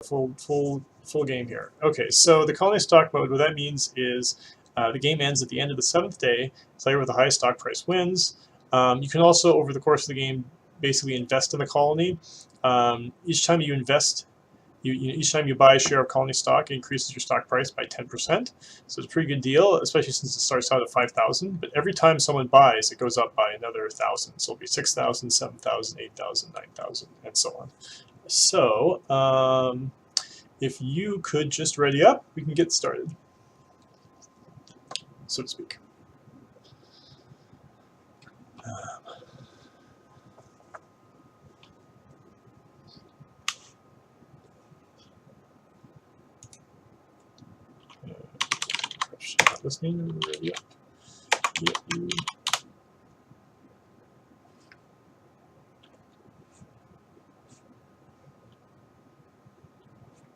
full game here. Okay, so the colony stock mode, what that means is the game ends at the end of the 7th day. Player with the highest stock price wins. You can also, over the course of the game, basically invest in the colony. Each time you invest, each time you buy a share of colony stock, it increases your stock price by 10%. So it's a pretty good deal, especially since it starts out at 5,000. But every time someone buys, it goes up by another 1,000. So it'll be 6,000, 7,000, 8,000, 9,000, and so on. So if you could just ready up, we can get started, so to speak. Not listening. Ready up. Yep.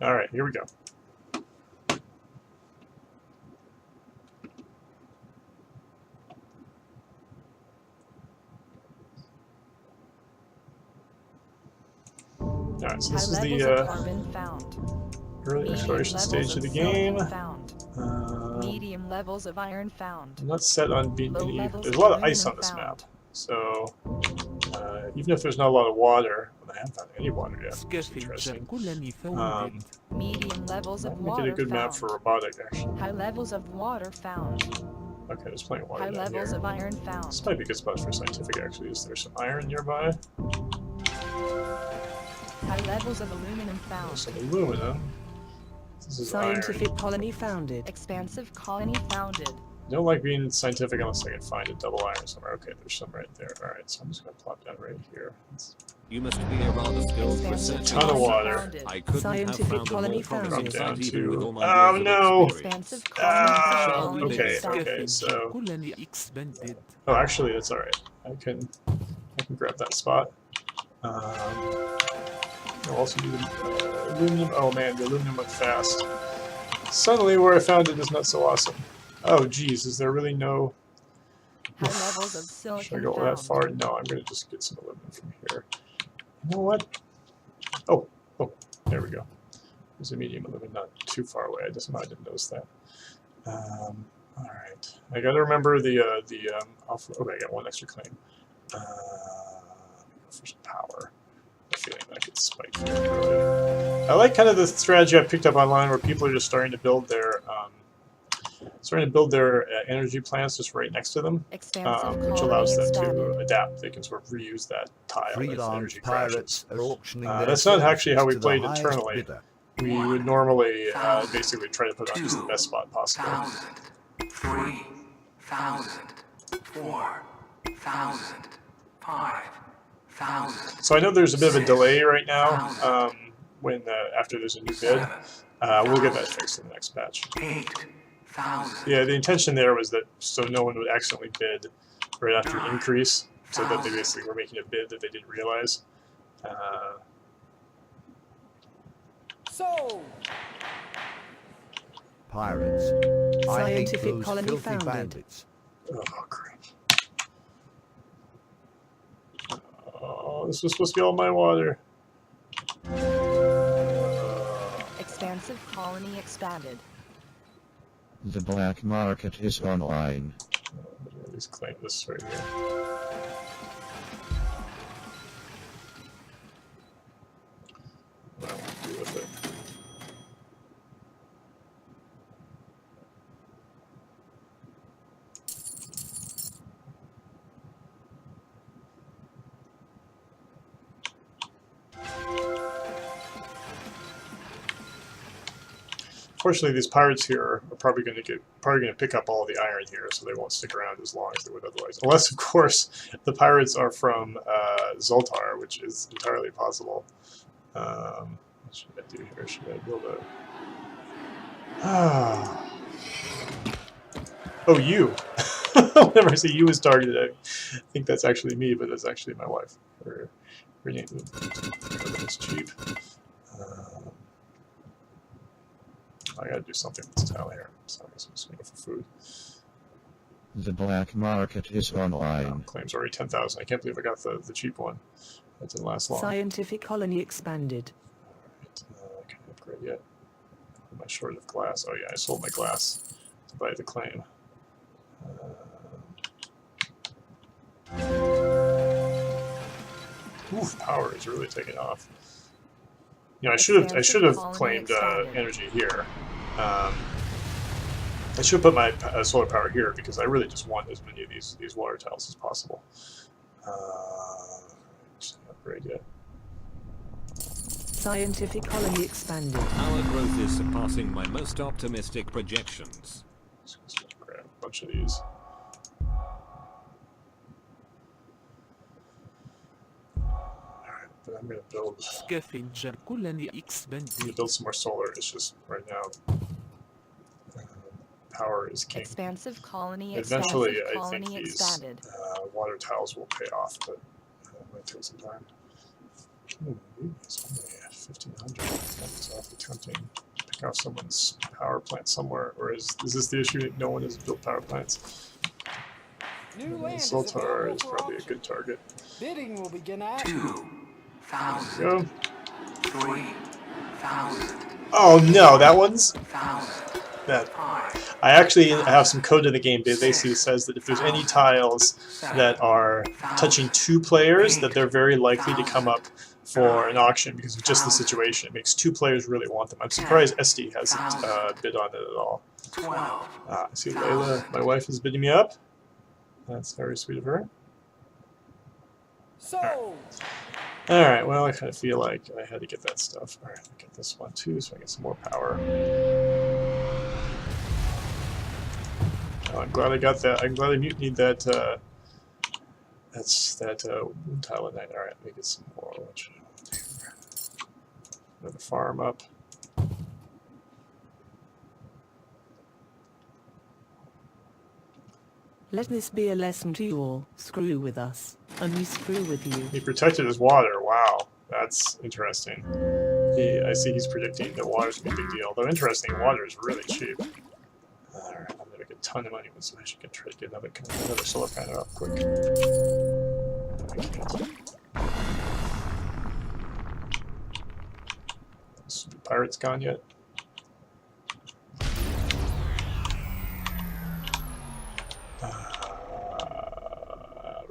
All right, here we go. All right, so this is the early exploration stage of the game. Medium levels of iron found. I'm not set on being any. There's a lot of ice on this map, so even if there's not a lot of water, I haven't found any water yet. Interesting. Medium levels of water found. Get a good map for robotic, actually. High levels of water found. Okay, there's plenty of water High down levels here. of iron found. This might be a good spot for scientific, actually. Is there some iron nearby? High levels of aluminum found. Some aluminum. This is Scientific iron. colony founded. Expansive colony founded. I don't like being scientific unless I can find a double iron somewhere. Okay, there's some right there. All right, so I'm just going to plop that right here. You must be a rather skilled researcher. Ton of water. I couldn't Scientific have found colony a more promising founded. Drop down site even with all to. my Oh years of no! experience. Expansive colony Okay, founded. okay, so. Oh, actually, that's all right. I can grab that spot. I'll also do the aluminum. Oh man, the aluminum went fast. Suddenly, where I found it is not so awesome. Oh geez, is there really no? High levels of silicon Should I go found. that far? No, I'm going to just get some aluminum from here. You know what? Oh, there we go. There's a medium aluminum, not too far away. I didn't notice that. All right, I got to remember the Offworld. Okay, I got one extra claim. For some power. I'm feeling that could spike here. Really. I like kind of the strategy I picked up online where people are just starting to build their energy plants just right next to them, which allows them to adapt. They can sort of reuse that tile if energy crashes. That's not actually how we played internally. We would normally basically try to put on just the best spot possible. 3,000, 4,000, 5,000. So I know there's a bit of a delay right now when after there's a new bid. We'll get that fixed in the next patch. 8,000. Yeah, the intention there was that so no one would accidentally bid right after an increase, so that they basically were making a bid that they didn't realize. Pirates. I hate Scientific those colony filthy founded. bandits. Oh, crap. Oh, this was supposed to be all my water. Expansive colony expanded. The black market is online. At least claim this right here. What I want to do with it. Fortunately, these pirates here are probably going to pick up all the iron here, so they won't stick around as long as they would otherwise. Unless, of course, the pirates are from Zoltar, which is entirely possible. What should I do here? Should I build a? Oh, you. Whenever I say you is targeted, I think that's actually me, but it's actually my wife. Her name is cheap. I gotta do something with this tile here, so I guess I'm just gonna go for food. The black market is online. Claims already 10,000. I can't believe I got the cheap one. That didn't last long. Scientific colony expanded. Alright, can I upgrade yet. Am I short of glass? Oh yeah, I sold my glass to buy the claim. Oof, power is really taking off. You know, I should have claimed energy here. I should put my solar power here because I really just want as many of these water tiles as possible. Just upgrade yet. Scientific colony expanded. Our growth is surpassing my most optimistic projections. Just grab a bunch of these. Alright, but I'm gonna build Scavenger colony expanded. build some more solar. It's just right now power is king. Expansive colony. Eventually, expansive I colony think these expanded. water tiles will pay off, but it might take some time. Ooh, it's only 1,500. That's awfully tempting. Pick off someone's power plant somewhere, or is this the issue that no one has built power plants? Soltar is probably a good target. Bidding will begin at 2,000. Go. 3,000. Oh no, that one's 1,000. that. 5. I actually have some code in the game that basically says that if there's any tiles that are touching 2 players, that they're very likely to come up for an auction because of just the situation. It makes 2 players really want them. I'm surprised SD hasn't bid on it at all. 12. I see Layla, my wife, is bidding me up. That's very sweet of her. so. Alright, well, I kind of feel like I had to get that stuff. Alright, I'll get this one too so I get some more power. Oh, I'm glad I got that. I'm glad I mutinied that. That's that moon tile at night. Alright, let me get some more. Another farm up. Let this be a lesson to you all. Screw with us, and we screw with you. He protected his water. Wow, that's interesting. I see he's predicting that water's gonna be a big deal. Though interesting, water is really cheap. Alright, I'm gonna make a ton of money with this. I should try to get another solar panel up quick. No, I can't. Stupid pirate's gone yet?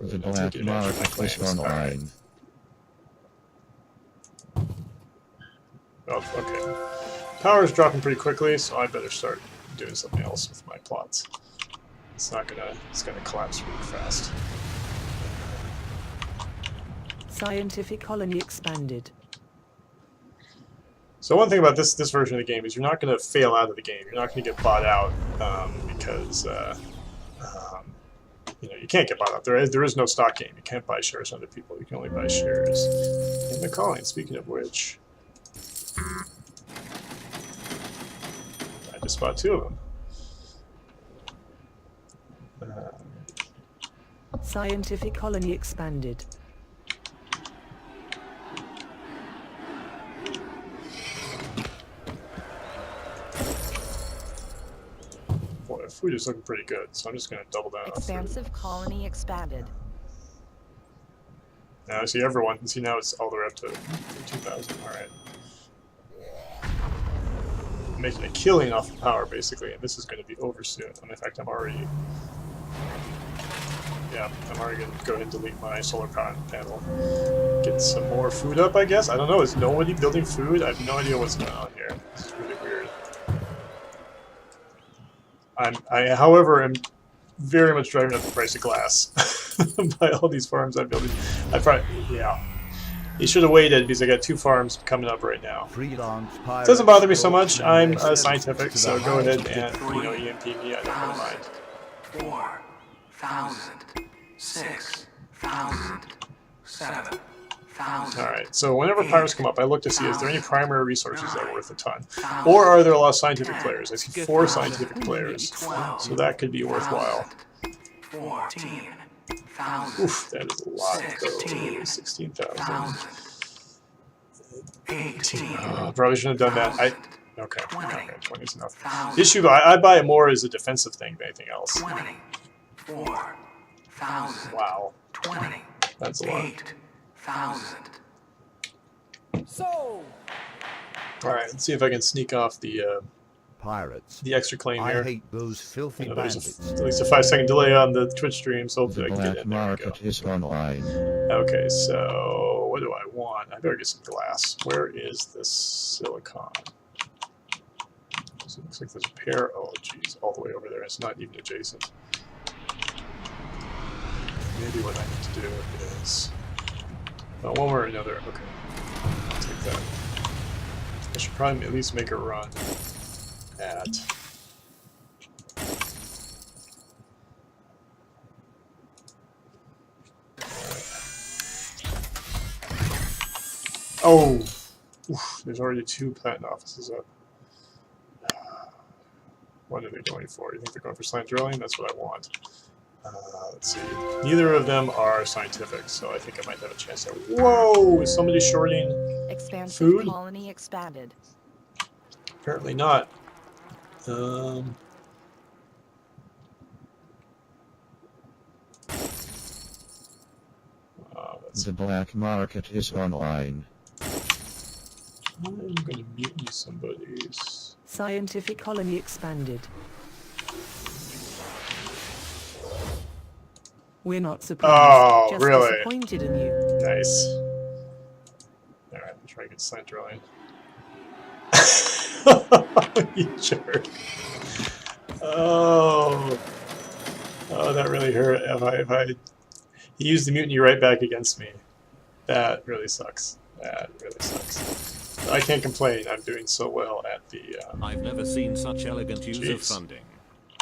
The black market is online. Oh, okay. Power is dropping pretty quickly, so I better start doing something else with my plots. It's gonna collapse really fast. Scientific colony expanded. So one thing about this version of the game is you're not going to fail out of the game. You're not going to get bought out because you know, you can't get bought out. There is no stock game. You can't buy shares under people. You can only buy shares in the colony. Speaking of which, I just bought 2 of them. Scientific colony expanded. Boy, food is looking pretty good, so I'm just going to double down on food. Expansive colony expanded. Now, see everyone. See now it's all the way up to 2,000. All right. I'm making a killing off of power basically, and this is going to be over soon. And in fact, I'm already going to go ahead and delete my solar panel. Get some more food up, I guess. I don't know. Is nobody building food? I have no idea what's going on here. This is really weird. I, however, am very much driving up the price of glass by all these farms I'm building. He should have waited because I got 2 farms coming up right now. Freelance It doesn't bother me so much. I'm scientific, so go ahead and EMP me. I don't really mind. 4,000. 6,000. 7,000. Alright, so whenever pirates come up, I look to see is there any primary resources that are worth a ton? Or are there a lot of scientific players? I see 4 scientific players, so that could be worthwhile. 14,000. Oof, that is a lot though. 16,000. 18. Probably shouldn't have done that. Okay, 20 is enough. The issue, I buy it more as a defensive thing than anything else. 24,000. Wow, 20. that's a lot. 8,000. So. All right, let's see if I can sneak off the Pirates. extra claim I here. hate those filthy You know, there's bandits. at least a 5-second delay on the Twitch stream, so The hopefully I can get black in. There we go. market is online. Okay, so what do I want? I better get some glass. Where is this silicon? So it looks like there's a pair. Oh, geez, all the way over there. It's not even adjacent. Maybe what I need to do is, one way or another. Okay, I'll take that. I should probably at least make a run at. Oh, oof, there's already 2 patent offices up. What are they going for? You think they're going for slant drilling? That's what I want. Let's see. Neither of them are scientific, so I think I might have a chance there. Whoa! Is somebody shorting? Expansive Food? colony expanded. Apparently not. The black market is online. I'm going to mutiny somebody's. Scientific colony expanded. We're not surprised. Oh, just really? disappointed in you. Nice. Alright, I'm trying to get slant drilling. You jerk. Oh. Oh, that really hurt. He used the mutiny right back against me. That really sucks. That really sucks. I can't complain. I'm doing so well at the. I've never seen such elegant use of Jeez. funding.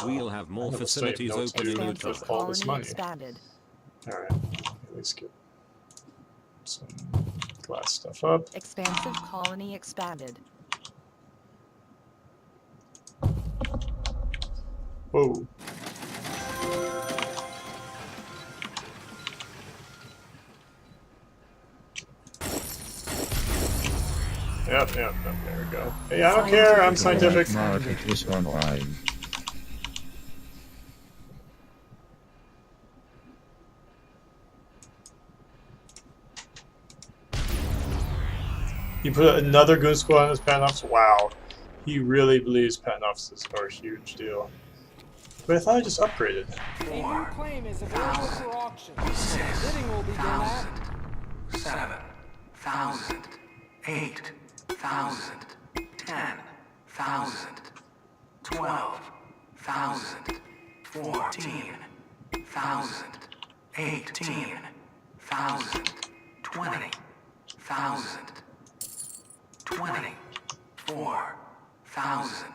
We'll have more I almost don't even facilities know what to open in do no with time. Expansive all this colony money. expanded. Alright, at least get some glass stuff up. Expansive colony expanded. Whoa. Yep, there we go. Hey, I don't care, I'm scientific. The black market is online. He put another goon squad on his patent office? Wow. He really believes patent offices are a huge deal. But I thought I just upgraded. A new claim is available for auction. Bidding will begin at 7,000, 8,000, 10,000, 12,000, 14,000, 18,000, 20,000, 24,000.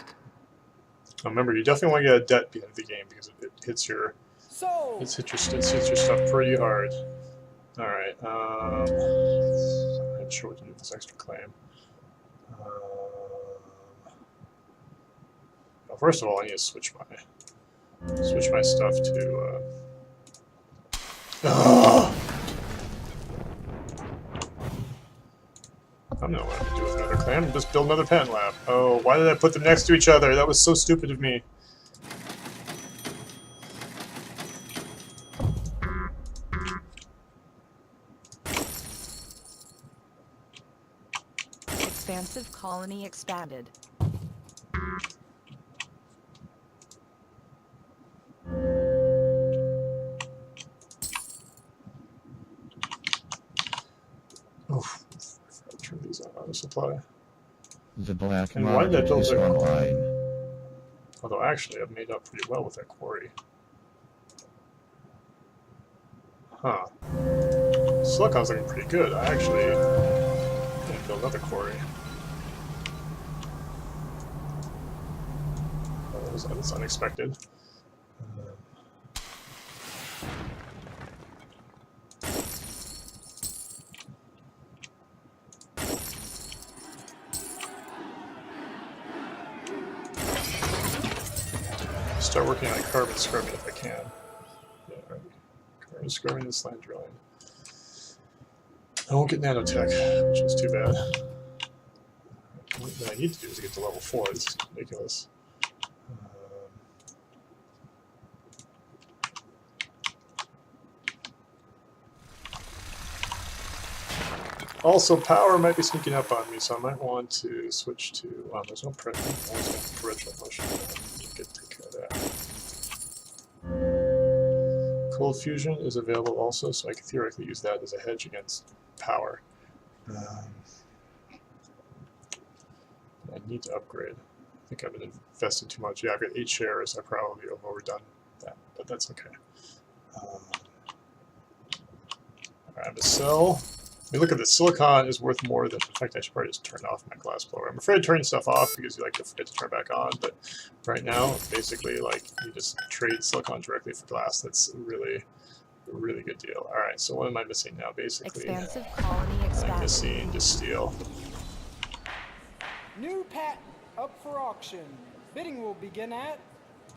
Remember, you definitely want to get a debt at the end of the game because it hits your sold. hits your stuff pretty hard. All right. I'm not sure what to do with this extra claim. Well, first of all, I need to switch my stuff to. I don't know what I'm gonna do with another claim. Just build another patent lab. Oh, why did I put them next to each other? That was so stupid of me. Expansive colony expanded. Oof. I forgot to turn these on auto supply. The black And why did I market build is it? online. Although actually, I've made up pretty well with that quarry. Huh. Silicon's looking pretty good. I actually didn't build another quarry. Oh, that was unexpected. Start working on carbon scrubbing if I can. Yeah, right. Carbon scrubbing and slant drilling. I won't get nanotech, which is too bad. What I need to do is get to level 4. This is ridiculous. Also, power might be sneaking up on me, so I might want to switch to. There's no torrential motion. Take care of that. Cold fusion is available also, so I can theoretically use that as a hedge against power. I need to upgrade. I think I've been invested too much. Yeah, I've got 8 shares. I probably have overdone that, but that's okay. Alright, I'm gonna sell. I mean, look at this. Silicon is worth more than. In fact, I should probably just turn off my glass blower. I'm afraid of turning stuff off because you like to forget to turn back on. But right now, basically, like you just trade silicon directly for glass. That's a really good deal. All right. So what am I missing now? Basically, Expansive colony I'm expanded. missing just steel. New patent up for auction. Bidding will begin at.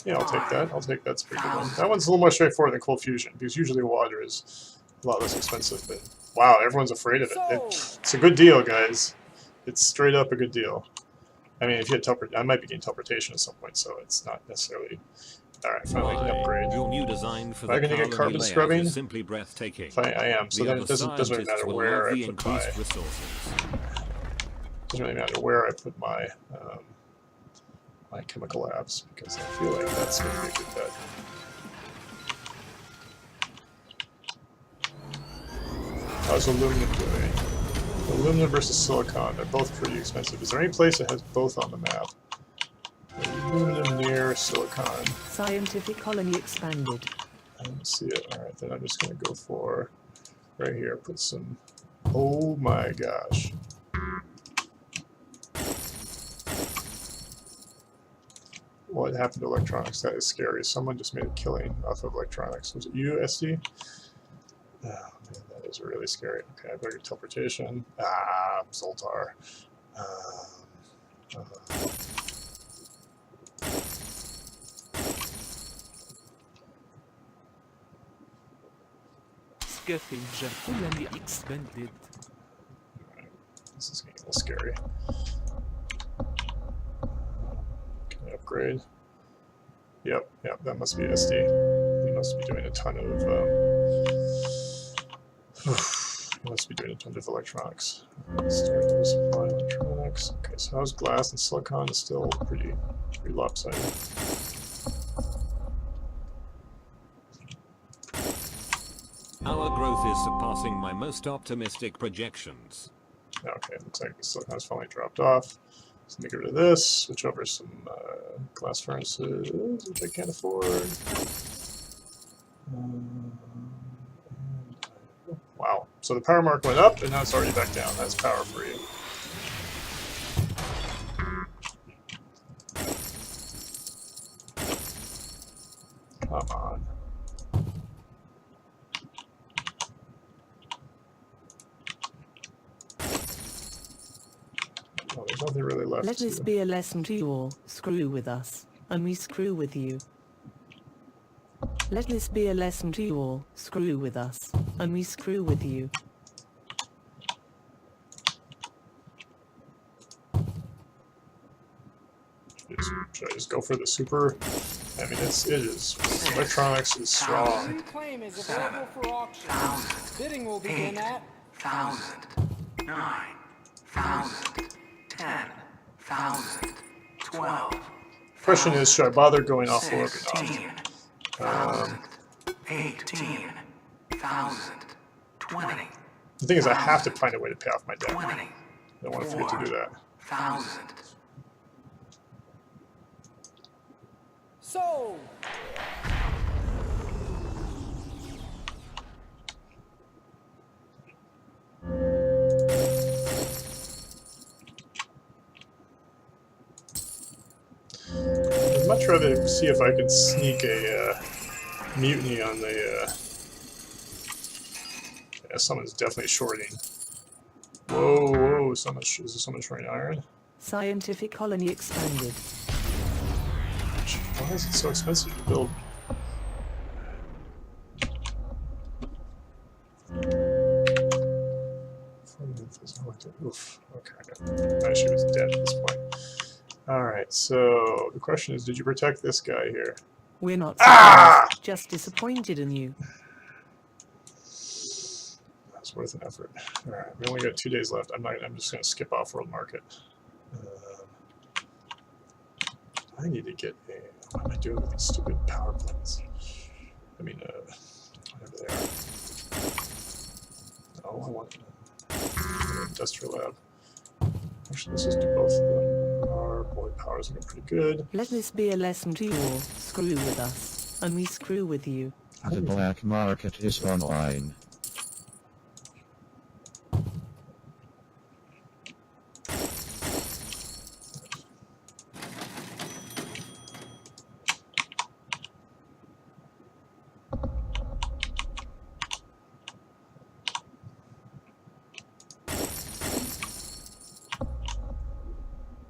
Yeah, I'll take that. I'll take that. That's a pretty good one. That one's a little more straightforward than cold fusion because usually water is a lot less expensive. But wow, everyone's afraid of it. It's a good deal, guys. It's straight up a good deal. I mean, if you had I might be getting teleportation at some point, so it's not necessarily. All right, finally can upgrade. Your new design for Am I the going to get colony carbon layout scrubbing? is simply breathtaking. If I am, so The then other it doesn't really scientists matter will where love I the put my. increased resources. Doesn't really matter where I put my my chemical labs because I feel like that's going to be a good bet. How's aluminum doing? Aluminum versus silicon, they're both pretty expensive. Is there any place that has both on the map? Aluminum near silicon. Scientific colony expanded. I don't see it. Alright, then I'm just going to go for right here. Put some. Oh my gosh. What happened to electronics? That is scary. Someone just made a killing off of electronics. Was it you, SD? Oh man, that is really scary. Okay, I better get teleportation. Zoltar. Scavenger colony expanded. This is getting a little scary. Can I upgrade? Yep, that must be SD. He must be doing a ton of he must be doing a ton of electronics. Start to supply electronics. Okay, so how's glass and silicon is still pretty lopsided. Our growth is surpassing my most optimistic projections. Okay, looks like the silicon's finally dropped off. So let me get rid of this, switch over some glass furnaces, which I can't afford. Wow, so the power mark went up, and now it's already back down. That's power for you. Come on. Oh, there's nothing really left. Let this be a lesson to you all. Screw with us, and we screw with you. Let this be a lesson to you all. Screw with us, and we screw with you. Should I just go for the super? I mean, it is. Electronics is strong. New claim is available for auction. Bidding will begin at. 1,000, 9,000, 10,000, 12. Question is, should I bother going off world or not? 16,000, 18,000, 20. The thing is, I have to find a way to pay off my debt. 20. I don't want to forget to do that. 1,000. Sold. I'd much rather see if I can sneak a mutiny on the. Yeah, someone's definitely shorting. Whoa! Is someone shorting iron? Scientific colony expanded. Why is it so expensive to build? Oof. Okay. She was dead at this point. Alright, so the question is, did you protect this guy here? We're not surprised, just disappointed in you. That's worth an effort. All right, we only got 2 days left. I'm just going to skip Offworld Market. I need to get a. What am I doing with these stupid power plants? I mean, whatever they are. No, I want an industrial lab. Actually, let's just do both of them. Our boy powers looking pretty good. Let this be a lesson to you all. Screw with us, and we screw with you. The black market is online.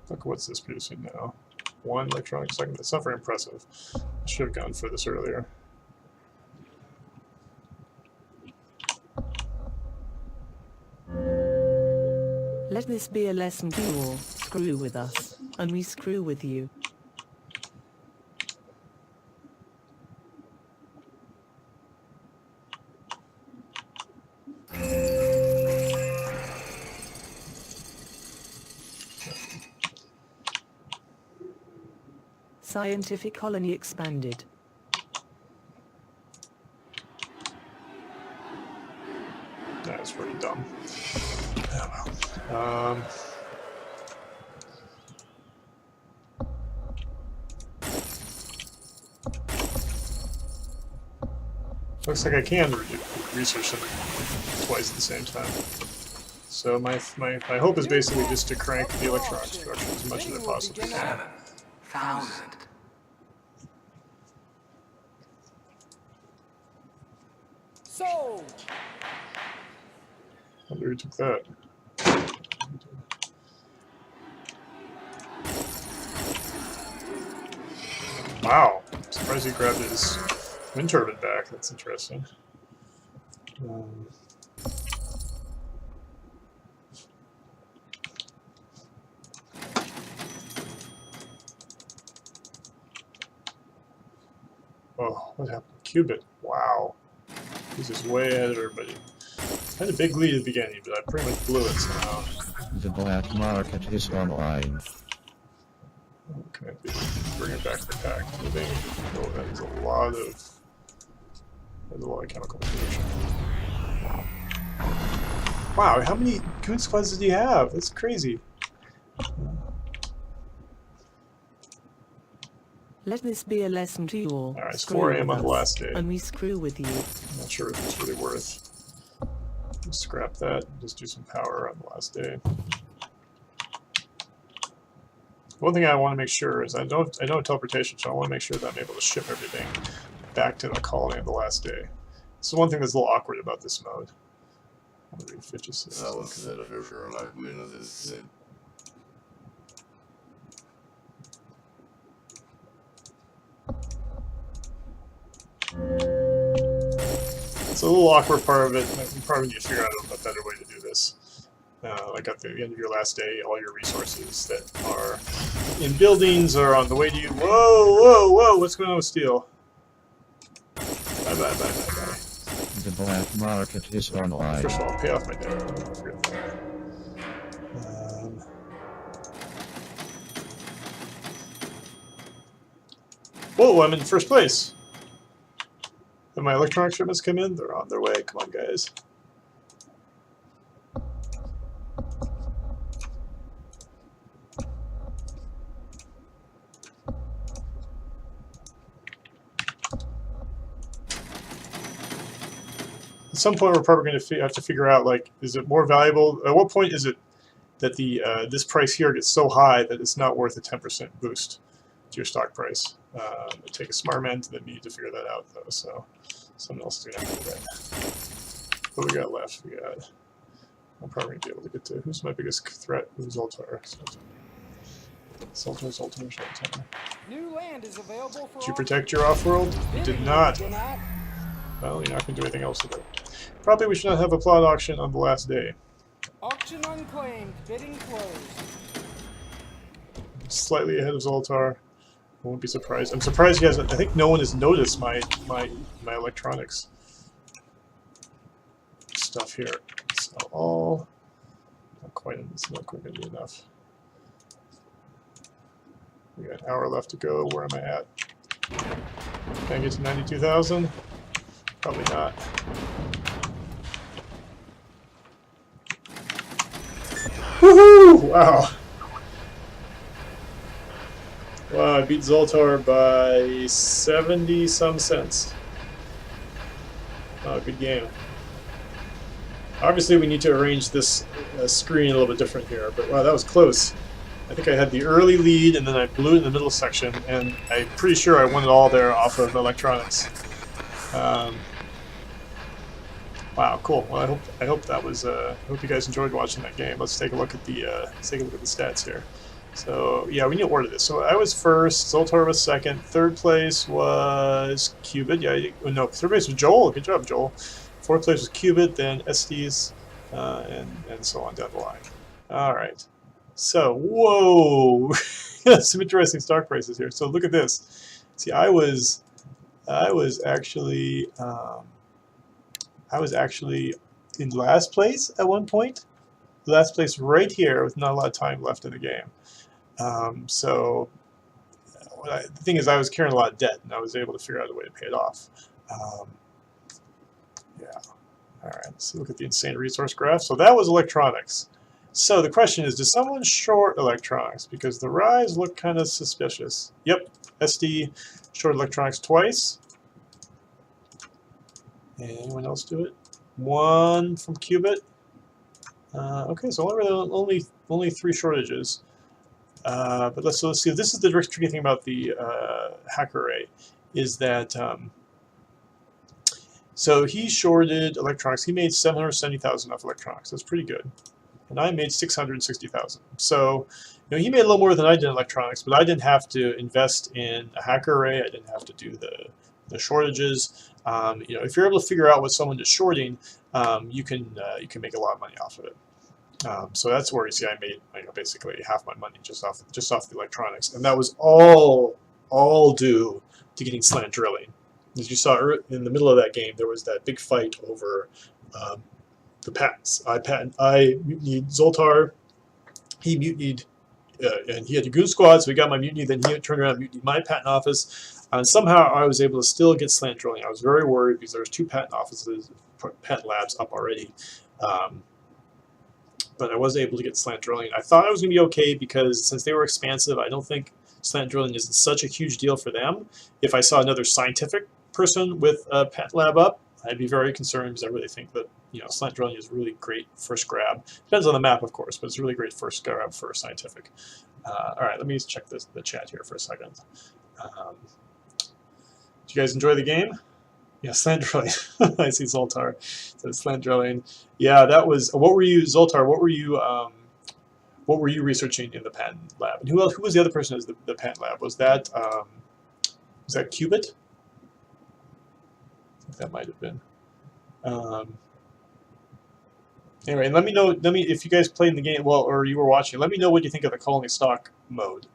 Look, what's this producing now? 1 electronic second. That's not very impressive. I should have gone for this earlier. Let this be a lesson to you all. Screw with us, and we screw with you. Scientific colony expanded. That's pretty dumb. Oh well. Looks like I can research them twice at the same time. So my hope is basically just to crank the electronic structure as much as I possibly can. 7,000. Sold. Wonder who took that. Wow, I'm surprised he grabbed his wind turbine back. That's interesting. Oh, what happened to Qubit? Wow. He's just way ahead of everybody. I had a big lead at the beginning, but I pretty much blew it somehow. The black market is online. Okay, bring it back to the pack. I think that is a lot of chemical pollution. Wow, how many goon squads did he have? That's crazy. Let this be a lesson to you all. Alright, it's Screw 4 AM with on the us, last day. and we screw with you. I'm not sure if it's really worth. Just scrap that. Just do some power on the last day. One thing I want to make sure is I know teleportation, so I want to make sure that I'm able to ship everything back to the colony on the last day. This is one thing that's a little awkward about this mode. I wonder if it just is. It's a little awkward part of it. We probably need to figure out a better way to do this. Like at the end of your last day, all your resources that are in buildings are on the way to you. Whoa, whoa, whoa! What's going on with steel? Bye, bye, bye, bye, bye. The black market is online. First of all, I'll pay off my debt. Don't forget that. Whoa! I'm in first place. Have my electronic shipments come in? They're on their way. Come on, guys. At some point, we're probably going to have to figure out, like, is it more valuable? At what point is it that the this price here gets so high that it's not worth a 10% boost to your stock price? It'd take a smart man to me to figure that out, though. So someone else is going to have to do that. What we got left? We got. I'm probably going to be able to get to who's my biggest threat. Who's Zoltar? Zoltar. New land is available for Did you protect your Offworld? You did not. Well, you're not going to do anything else with it. Probably we should not have a plot auction on the last day. Auction unclaimed. Bidding closed. Slightly ahead of Zoltar. I won't be surprised. I'm surprised he hasn't. I think no one has noticed my electronics stuff here. So all, not quite going to be enough. We got an hour left to go. Where am I at? Can I get to 92,000? Probably not. Woohoo! Wow. Wow, I beat Zoltar by 70 some cents. Oh, good game. Obviously we need to arrange this screen a little bit different here, but wow, that was close. I think I had the early lead, and then I blew it in the middle section, and I'm pretty sure I won it all there off of electronics. Wow, cool. Well, I hope that was. I hope you guys enjoyed watching that game. Let's take a look at the stats here. So yeah, we need to order this. So I was first. Zoltar was second. Third place was Cubit. Yeah, no, third place was Joel. Good job, Joel. Fourth place was Cubit. Then Estes, and so on down the line. All right. So, whoa, some interesting stock prices here. So look at this. See, I was actually in last place at one point. Last place right here with not a lot of time left in the game. So the thing is, I was carrying a lot of debt, and I was able to figure out a way to pay it off. Yeah. All right. Let's look at the insane resource graph. So that was electronics. So the question is, does someone short electronics? Because the rise look kind of suspicious. Yep, SD short electronics twice. Anyone else do it? One from Qubit. Okay, so only 3 shortages. But let's see. This is the tricky thing about the hacker array, is that so he shorted electronics. He made 770,000 off electronics. That's pretty good. And I made 660,000. So, he made a little more than I did in electronics, but I didn't have to invest in a hacker array. I didn't have to do the shortages. If you're able to figure out what someone is shorting, you can make a lot of money off of it. So that's where you see I made basically half my money just off the electronics, and that was all due to getting slant drilling. As you saw in the middle of that game, there was that big fight over the patents. I mutinied Zoltar. He mutinied, and he had a goon squad, so he got my mutiny. Then he turned around and mutinied my patent office, and somehow I was able to still get slant drilling. I was very worried because there was 2 patent offices, patent labs up already, but I was able to get slant drilling. I thought I was going to be okay because since they were expansive, I don't think slant drilling is such a huge deal for them. If I saw another scientific person with a patent lab up, I'd be very concerned because I really think that slant drilling is really great first grab. Depends on the map, of course, but it's a really great first grab for scientific. All right, let me check the chat here for a second. Did you guys enjoy the game? Yeah, slant drilling. I see Zoltar says slant drilling. Yeah, that was. What were you, Zoltar? What were you researching in the patent lab? And who else? Who was the other person as the patent lab? Was that Qubit? I think that might have been. Anyway, and let me know. If you guys played in the game, or you were watching. Let me know what you think of the colony stock mode.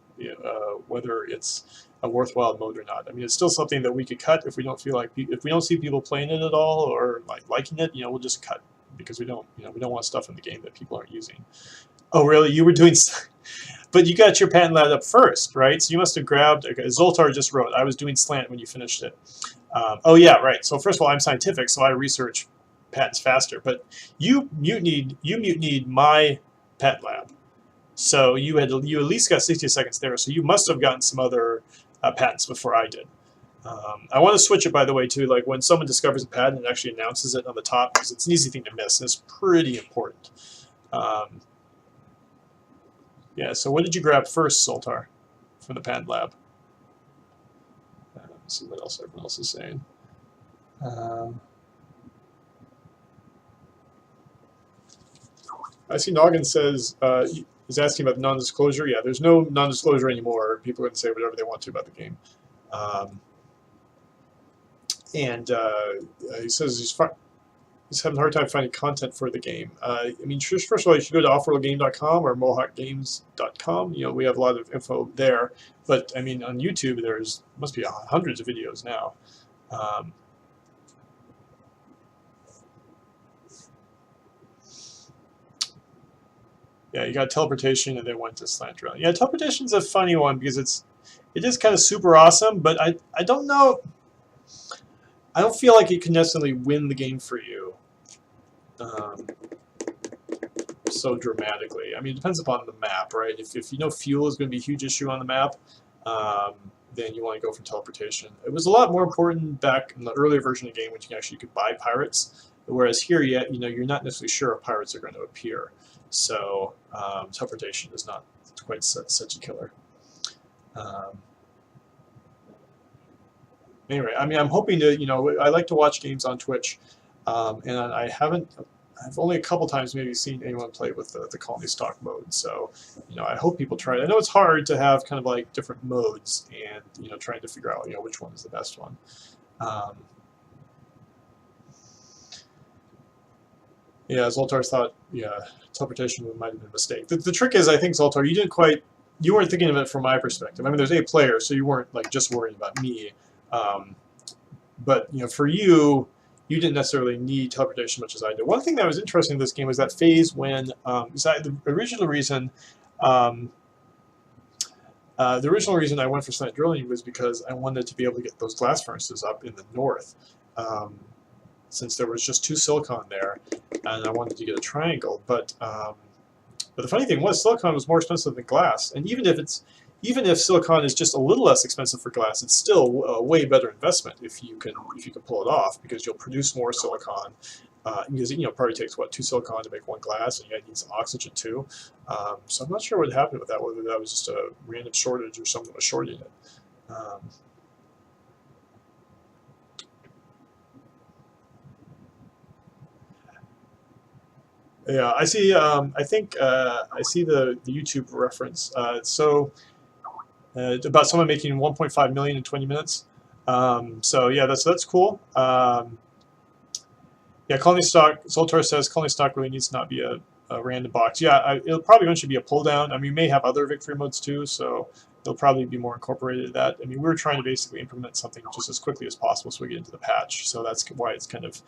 Whether it's a worthwhile mode or not. I mean, it's still something that we could cut if we don't feel like if we don't see people playing it at all or liking it. We'll just cut because we don't want stuff in the game that people aren't using. Oh, really? You were doing, but you got your patent lab up first, right? So you must have grabbed. Okay, Zoltar just wrote, I was doing slant when you finished it. Oh yeah, right. So first of all, I'm scientific, so I research patents faster. But you mutinied my patent lab. So you at least got 60 seconds there. So you must have gotten some other patents before I did. I want to switch it, by the way, to like when someone discovers a patent, it actually announces it on the top because it's an easy thing to miss, and it's pretty important. Yeah. So what did you grab first, Zoltar, from the patent lab? Let's see what else everyone else is saying. I see Noggin says. He's asking about non-disclosure. Yeah, there's no non-disclosure anymore. People are going to say whatever they want to about the game. He says he's having a hard time finding content for the game. I mean, first of all, you should go to offworldgame.com or mohawkgames.com. We have a lot of info there. But, I mean, on YouTube, must be hundreds of videos now. Yeah, you got teleportation and then went to slant drilling. Yeah, teleportation's a funny one because it is kind of super awesome, but I don't know. I don't feel like it can necessarily win the game for you so dramatically. I mean, it depends upon the map, right? If you know fuel is going to be a huge issue on the map, then you want to go for teleportation. It was a lot more important back in the earlier version of the game when you actually could buy pirates, whereas here, yet you're not necessarily sure if pirates are going to appear. So teleportation is not quite such a killer. Anyway, I mean, I'm hoping to, I like to watch games on Twitch, and I've only a couple times maybe seen anyone play with the colony stock mode. So, I hope people try it. I know it's hard to have kind of like different modes and, trying to figure out, which one is the best one. Yeah, Zoltar thought, teleportation might have been a mistake. The trick is, I think, Zoltar, you weren't thinking of it from my perspective. I mean, there's 8 players, so you weren't like just worrying about me. But for you didn't necessarily need teleportation as much as I did. One thing that was interesting in this game was that phase when the original reason I went for slant drilling was because I wanted to be able to get those glass furnaces up in the north, since there was just 2 silicon there, and I wanted to get a triangle. But the funny thing was, silicon was more expensive than glass, and even if silicon is just a little less expensive for glass, it's still a way better investment if you can pull it off, because you'll produce more silicon. Because it probably takes 2 silicon to make 1 glass, and you need some oxygen too. So I'm not sure what happened with that, whether that was just a random shortage or someone was shorting it. Yeah, I see. I think I see the YouTube reference. About someone making 1.5 million in 20 minutes. So yeah, that's cool. Yeah, colony stock. Zoltar says colony stock really needs to not be a random box. Yeah, it'll probably eventually be a pull down. I mean, we may have other victory modes too, so it'll probably be more incorporated in that. I mean, we're trying to basically implement something just as quickly as possible so we get into the patch. So that's why it's kind of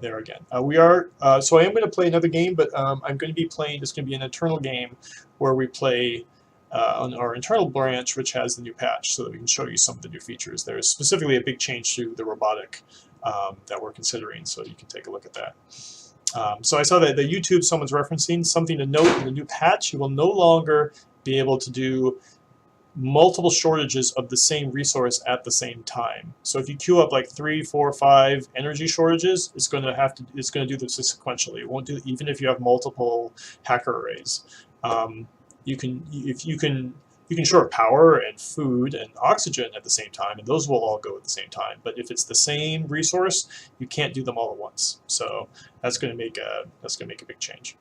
there again. So I am going to play another game, but I'm going to be playing. It's going to be an internal game where we play on our internal branch, which has the new patch, so that we can show you some of the new features. There's specifically a big change to the robotic that we're considering, so you can take a look at that. So I saw that the YouTube someone's referencing something to note in the new patch. You will no longer be able to do multiple shortages of the same resource at the same time. So if you queue up like 3, 4, 5 energy shortages, it's going to do this sequentially. It won't do, even if you have multiple hacker arrays. You can short power and food and oxygen at the same time, and those will all go at the same time. But if it's the same resource, you can't do them all at once. So that's going to make a big change.